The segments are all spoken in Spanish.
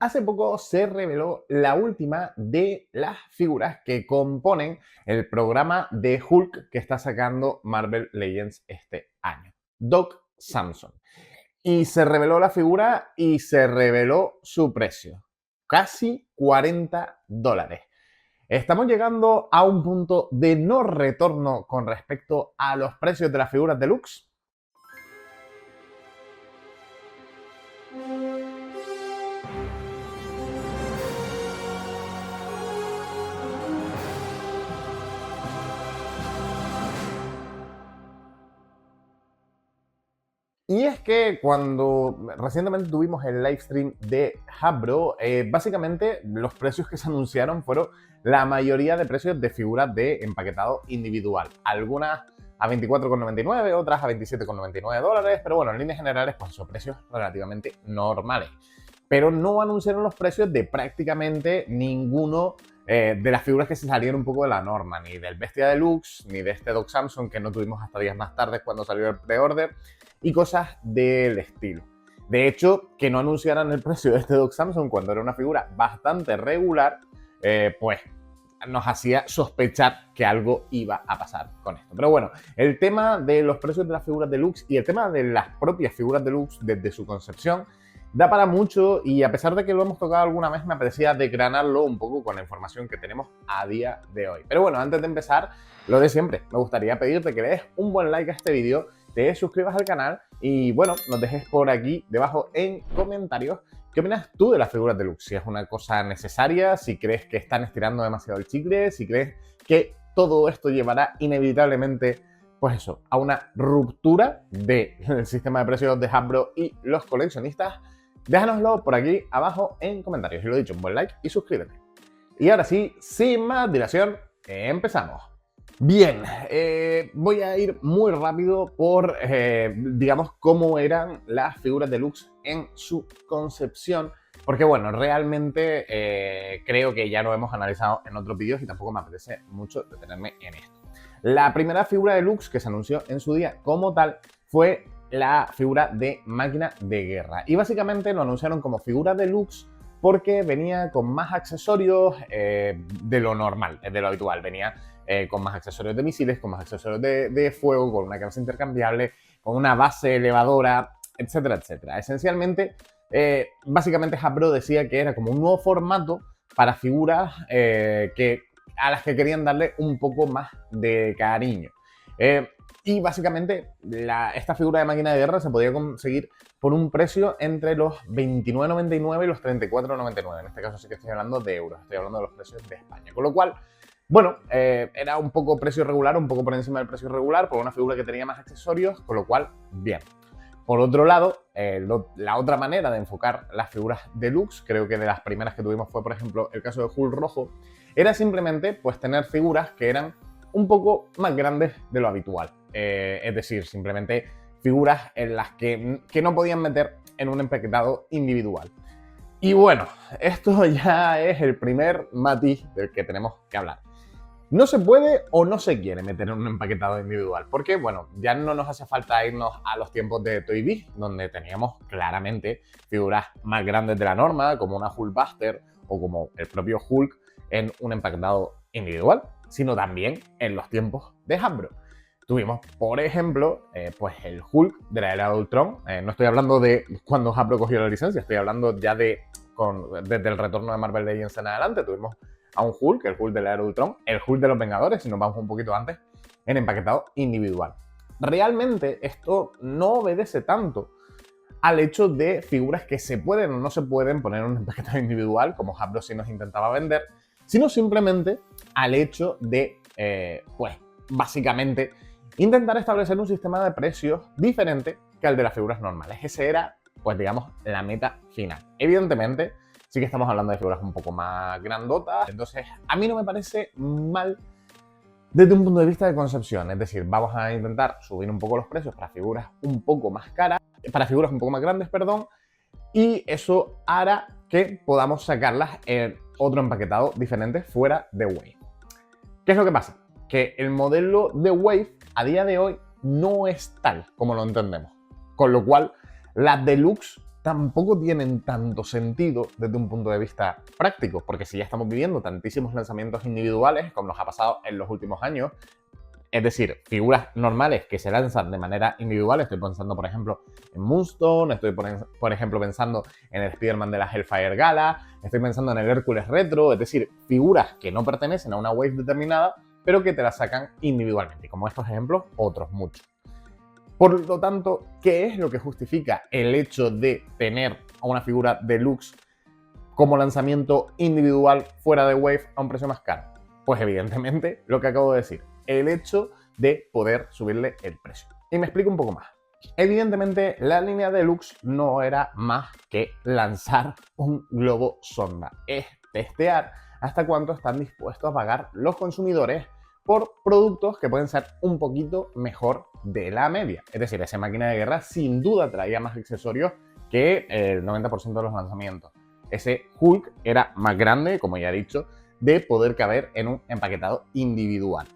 Hace poco se reveló la última de las figuras que componen el programa de Hulk que está sacando Marvel Legends este año, Doc Samson. Y se reveló la figura y se reveló su precio, casi $40. Estamos llegando a un punto de no retorno con respecto a los precios de las figuras deluxe. Y es que cuando recientemente tuvimos el live stream de Hasbro, básicamente los precios que se anunciaron fueron la mayoría de precios de figuras de empaquetado individual. Algunas a $24,99, otras a $27,99, pero bueno, en líneas generales pues son precios relativamente normales. Pero no anunciaron los precios de prácticamente ninguno de las figuras que se salieron un poco de la norma, ni del Bestia Deluxe, ni de este Doc Samson que no tuvimos hasta días más tarde cuando salió el pre-order, y cosas del estilo. De hecho, que no anunciaran el precio de este Doc Samson cuando era una figura bastante regular, pues nos hacía sospechar que algo iba a pasar con esto. Pero bueno, el tema de los precios de las figuras deluxe y el tema de las propias figuras deluxe desde su concepción da para mucho, y a pesar de que lo hemos tocado alguna vez, me apetecía desgranarlo un poco con la información que tenemos a día de hoy. Pero bueno, antes de empezar, lo de siempre, me gustaría pedirte que le des un buen like a este vídeo, te suscribas al canal y bueno, nos dejes por aquí debajo en comentarios qué opinas tú de las figuras deluxe, si es una cosa necesaria, si crees que están estirando demasiado el chicle, si crees que todo esto llevará inevitablemente, pues eso, a una ruptura del sistema de precios de Hasbro y los coleccionistas. Déjanoslo por aquí abajo en comentarios. Y lo dicho, un buen like y suscríbete. Y ahora sí, sin más dilación, empezamos. Bien, voy a ir muy rápido por, digamos, cómo eran las figuras deluxe en su concepción, porque bueno, realmente creo que ya lo hemos analizado en otros vídeos y tampoco me apetece mucho detenerme en esto. La primera figura deluxe que se anunció en su día como tal fue la figura de Máquina de Guerra, y básicamente lo anunciaron como figura deluxe porque venía con más accesorios de lo normal, de lo habitual. Venía con más accesorios de misiles, con más accesorios de fuego, con una cabeza intercambiable, con una base elevadora, etcétera, etcétera. Esencialmente, básicamente Hasbro decía que era como un nuevo formato para figuras a las que querían darle un poco más de cariño. Y básicamente esta figura de Máquina de Guerra se podía conseguir por un precio entre los $29,99 y los $34,99. En este caso sí que estoy hablando de euros, estoy hablando de los precios de España. Con lo cual, bueno, era un poco precio regular, un poco por encima del precio regular, por una figura que tenía más accesorios, con lo cual, bien. Por otro lado, la otra manera de enfocar las figuras deluxe, creo que de las primeras que tuvimos fue, por ejemplo, el caso de Hulk rojo, era simplemente pues tener figuras que eran un poco más grandes de lo habitual. Es decir, simplemente figuras en las que no podían meter en un empaquetado individual. Y bueno, esto ya es el primer matiz del que tenemos que hablar. No se puede o no se quiere meter en un empaquetado individual, porque bueno, ya no nos hace falta irnos a los tiempos de Toy Biz, donde teníamos claramente figuras más grandes de la norma, como una Hulkbuster o como el propio Hulk en un empaquetado individual, sino también en los tiempos de Hasbro. Tuvimos, por ejemplo, pues el Hulk de la era de Ultron. No estoy hablando de cuando Hasbro cogió la licencia, estoy hablando ya desde el retorno de Marvel Legends en adelante. Tuvimos a un Hulk, el Hulk de la era de Ultron, el Hulk de los Vengadores, si nos vamos un poquito antes, en empaquetado individual. Realmente esto no obedece tanto al hecho de figuras que se pueden o no se pueden poner en un empaquetado individual, como Hasbro sí nos intentaba vender, sino simplemente al hecho de, pues, básicamente intentar establecer un sistema de precios diferente que el de las figuras normales. Ese era, pues digamos, la meta final. Evidentemente, sí que estamos hablando de figuras un poco más grandotas, entonces a mí no me parece mal desde un punto de vista de concepción. Es decir, vamos a intentar subir un poco los precios para figuras un poco más caras, para figuras un poco más grandes, perdón, y eso hará que podamos sacarlas en otro empaquetado diferente fuera de Wave. ¿Qué es lo que pasa? Que el modelo de Wave a día de hoy no es tal como lo entendemos. Con lo cual, las deluxe tampoco tienen tanto sentido desde un punto de vista práctico, porque si ya estamos viviendo tantísimos lanzamientos individuales, como nos ha pasado en los últimos años, es decir, figuras normales que se lanzan de manera individual. Estoy pensando, por ejemplo, en Moonstone, estoy, por ejemplo, pensando en el Spider-Man de la Hellfire Gala, estoy pensando en el Hércules Retro, es decir, figuras que no pertenecen a una wave determinada, pero que te las sacan individualmente. Y como estos ejemplos, otros muchos. Por lo tanto, ¿qué es lo que justifica el hecho de tener a una figura deluxe como lanzamiento individual fuera de wave a un precio más caro? Pues evidentemente lo que acabo de decir, el hecho de poder subirle el precio. Y me explico un poco más. Evidentemente la línea deluxe no era más que lanzar un globo sonda, es testear hasta cuánto están dispuestos a pagar los consumidores por productos que pueden ser un poquito mejor de la media. Es decir, esa máquina de guerra sin duda traía más accesorios que el 90% de los lanzamientos. Ese Hulk era más grande, como ya he dicho, de poder caber en un empaquetado individual.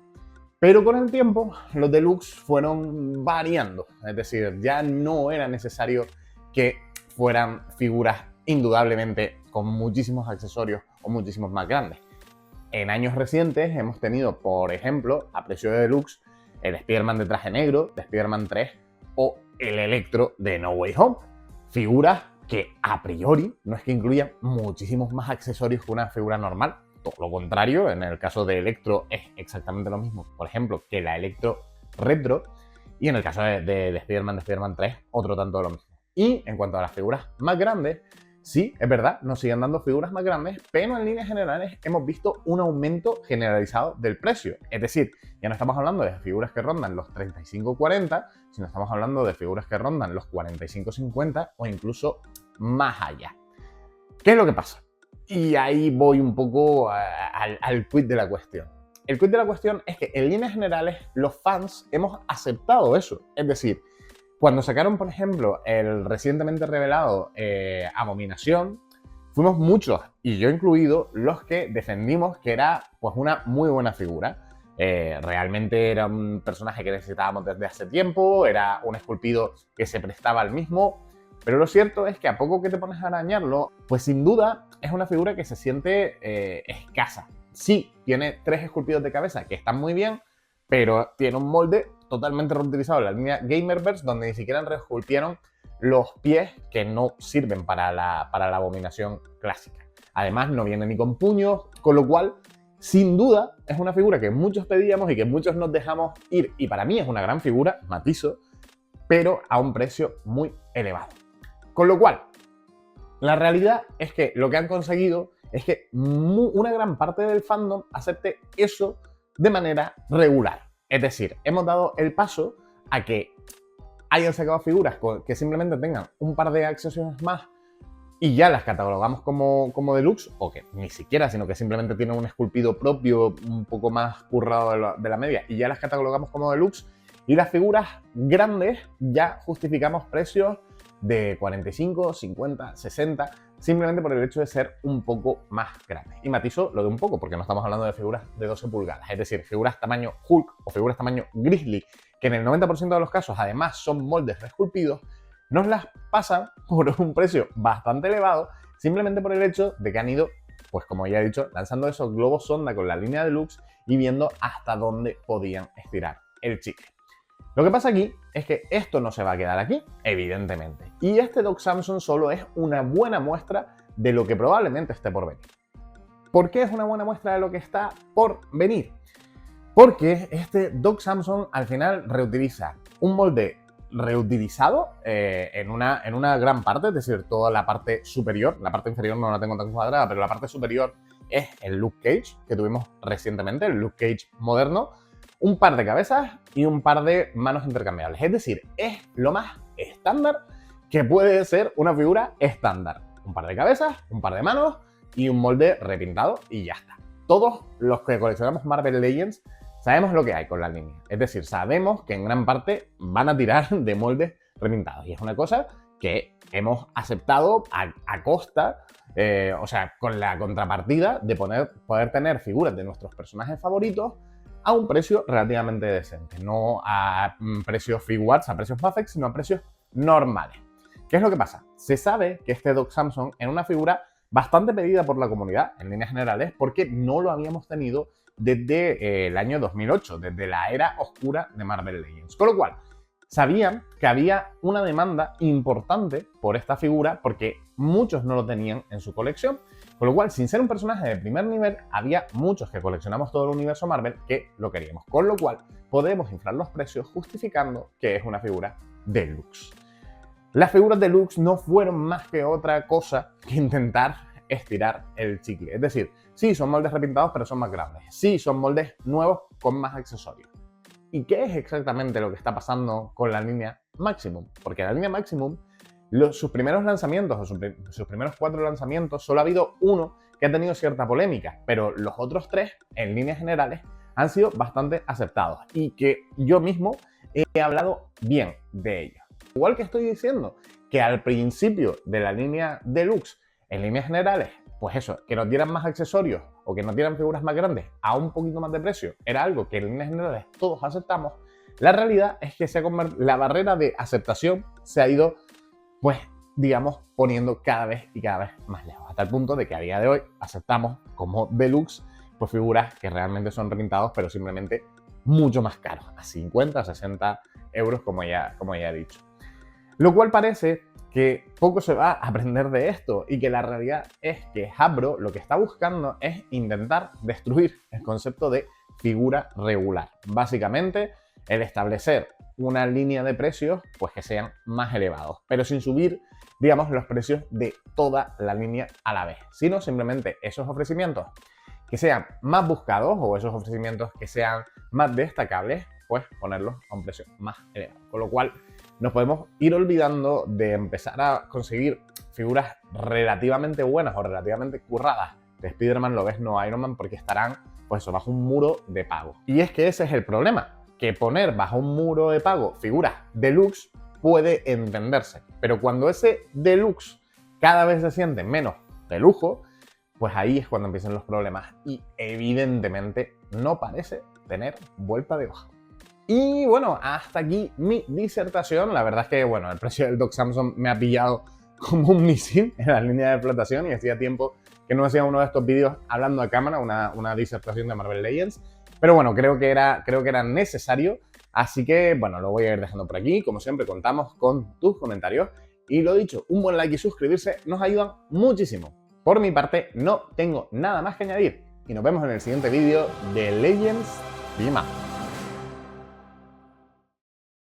Pero con el tiempo los deluxe fueron variando, es decir, ya no era necesario que fueran figuras indudablemente con muchísimos accesorios o muchísimos más grandes. En años recientes hemos tenido, por ejemplo, a precio de deluxe, el Spider-Man de traje negro, de Spider-Man 3 o el Electro de No Way Home. Figuras que a priori no es que incluyan muchísimos más accesorios que una figura normal. Todo lo contrario, en el caso de Electro es exactamente lo mismo, por ejemplo, que la Electro Retro. Y en el caso de Spider-Man 3, otro tanto de lo mismo. Y en cuanto a las figuras más grandes, sí, es verdad, nos siguen dando figuras más grandes, pero en líneas generales hemos visto un aumento generalizado del precio. Es decir, ya no estamos hablando de figuras que rondan los 35-40, sino estamos hablando de figuras que rondan los 45-50 o incluso más allá. ¿Qué es lo que pasa? Y ahí voy un poco al quid de la cuestión. El quid de la cuestión es que en líneas generales los fans hemos aceptado eso. Es decir, cuando sacaron, por ejemplo, el recientemente revelado Abominación, fuimos muchos, y yo incluido, los que defendimos que era pues una muy buena figura. Realmente era un personaje que necesitábamos desde hace tiempo, era un esculpido que se prestaba al mismo, pero lo cierto es que a poco que te pones a arañarlo, pues sin duda es una figura que se siente escasa. Sí, tiene 3 esculpidos de cabeza que están muy bien, pero tiene un molde totalmente reutilizado en la línea Gamerverse, donde ni siquiera reesculpieron los pies que no sirven para la Abominación clásica. Además, no viene ni con puños, con lo cual, sin duda, es una figura que muchos pedíamos y que muchos nos dejamos ir. Y para mí es una gran figura, matizo, pero a un precio muy elevado. Con lo cual, la realidad es que lo que han conseguido es que una gran parte del fandom acepte eso de manera regular. Es decir, hemos dado el paso a que hayan sacado figuras que simplemente tengan un par de accesorios más y ya las catalogamos como deluxe, o que ni siquiera, sino que simplemente tienen un esculpido propio un poco más currado de la media y ya las catalogamos como deluxe. Y las figuras grandes ya justificamos precios de 45, 50, 60, simplemente por el hecho de ser un poco más grandes. Y matizo lo de un poco, porque no estamos hablando de figuras de 12 pulgadas, es decir, figuras tamaño Hulk o figuras tamaño Grizzly, que en el 90% de los casos además son moldes reesculpidos, nos las pasan por un precio bastante elevado, simplemente por el hecho de que han ido, pues como ya he dicho, lanzando esos globos sonda con la línea deluxe y viendo hasta dónde podían estirar el chicle. Lo que pasa aquí es que esto no se va a quedar aquí, evidentemente. Y este Doc Samson solo es una buena muestra de lo que probablemente esté por venir. ¿Por qué es una buena muestra de lo que está por venir? Porque este Doc Samson al final reutiliza un molde reutilizado en una gran parte, es decir, toda la parte superior. La parte inferior no la tengo tan cuadrada, pero la parte superior es el Luke Cage que tuvimos recientemente, el Luke Cage moderno. Un par de cabezas y un par de manos intercambiables. Es decir, es lo más estándar que puede ser una figura estándar. Un par de cabezas, un par de manos y un molde repintado y ya está. Todos los que coleccionamos Marvel Legends sabemos lo que hay con la línea. Es decir, sabemos que en gran parte van a tirar de moldes repintados. Y es una cosa que hemos aceptado a costa, o sea, con la contrapartida de poder tener figuras de nuestros personajes favoritos a un precio relativamente decente, no a precios free watts, a precios Mafex, sino a precios normales. ¿Qué es lo que pasa? Se sabe que este Doc Samson era una figura bastante pedida por la comunidad, en líneas generales, porque no lo habíamos tenido desde el año 2008, desde la era oscura de Marvel Legends. Con lo cual, sabían que había una demanda importante por esta figura porque muchos no lo tenían en su colección. Con lo cual, sin ser un personaje de primer nivel, había muchos que coleccionamos todo el universo Marvel que lo queríamos. Con lo cual, podemos inflar los precios justificando que es una figura deluxe. Las figuras deluxe no fueron más que otra cosa que intentar estirar el chicle. Es decir, sí, son moldes repintados, pero son más grandes. Sí, son moldes nuevos con más accesorios. ¿Y qué es exactamente lo que está pasando con la línea Maximum? Porque la línea Maximum, sus primeros lanzamientos, o sus primeros 4 lanzamientos, solo ha habido uno que ha tenido cierta polémica, pero los otros 3, en líneas generales, han sido bastante aceptados y que yo mismo he hablado bien de ellos. Igual que estoy diciendo que al principio de la línea Deluxe, en líneas generales, pues eso, que nos dieran más accesorios o que nos dieran figuras más grandes a un poquito más de precio, era algo que en líneas generales todos aceptamos. La realidad es que la barrera de aceptación se ha ido, pues, digamos, poniendo cada vez más lejos, hasta el punto de que a día de hoy aceptamos como Deluxe pues figuras que realmente son repintados, pero simplemente mucho más caros, a 50, 60 euros, como ya he dicho. Lo cual parece que poco se va a aprender de esto y que la realidad es que Hasbro lo que está buscando es intentar destruir el concepto de figura regular. Básicamente, el establecer una línea de precios pues que sean más elevados, pero sin subir, digamos, los precios de toda la línea a la vez, sino simplemente esos ofrecimientos que sean más buscados o esos ofrecimientos que sean más destacables, pues ponerlos a un precio más elevado. Con lo cual nos podemos ir olvidando de empezar a conseguir figuras relativamente buenas o relativamente curradas de Spider-Man, Lobezno, Iron Man, porque estarán pues bajo un muro de pago. Y es que ese es el problema, que poner bajo un muro de pago figuras deluxe puede entenderse, pero cuando ese deluxe cada vez se siente menos de lujo, pues ahí es cuando empiezan los problemas y evidentemente no parece tener vuelta de hoja. Y bueno, hasta aquí mi disertación. La verdad es que bueno, el precio del Doc Samson me ha pillado como un misil en la línea de flotación y hacía tiempo que no hacía uno de estos vídeos hablando a cámara, una disertación de Marvel Legends. Pero bueno, creo que era necesario, así que bueno, lo voy a ir dejando por aquí. Como siempre, contamos con tus comentarios y lo dicho, un buen like y suscribirse nos ayudan muchísimo. Por mi parte, no tengo nada más que añadir y nos vemos en el siguiente vídeo de Legends Be Mad.